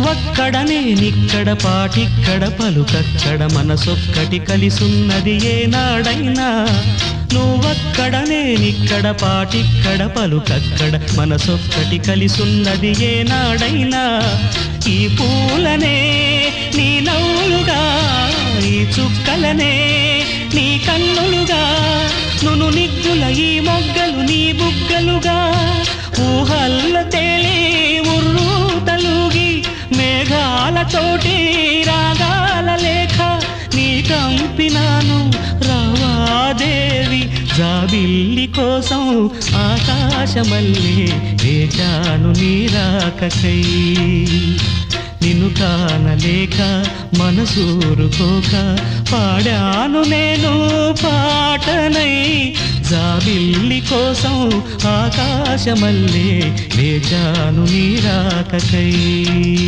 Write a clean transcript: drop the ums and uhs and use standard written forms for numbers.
నువ్వక్కడ నేనిక్కడ పాటిక్కడ పలుకక్కడ మనసొక్కటి కలిసున్నది ఏనాడైనా నువ్వక్కడ నేనిక్కడ పాటిక్కడ పలుకక్కడ మనసొక్కటి కలిసున్నది ఏనాడైనా ఈ పూలనే నీ నవ్వులుగా ఈ చుక్కలనే నీ కన్నులుగా నును నిగ్గుల ఈ మొగ్గలు నీ బుగ్గలుగా ఊహల్ల తేలే ఉర్రూ తలుగి మేఘాలతోటి రాగాల లేఖ నీ కంపినాను రావాదేవి జాబిల్లి కోసం ఆకాశమల్లే వేచాను నీ రాకకై నిన్ను కానలేక మనసూరుకోక పాడాను నేను పాటనై జాబిల్లి కోసం ఆకాశమల్లే వేచాను నీ రాకకై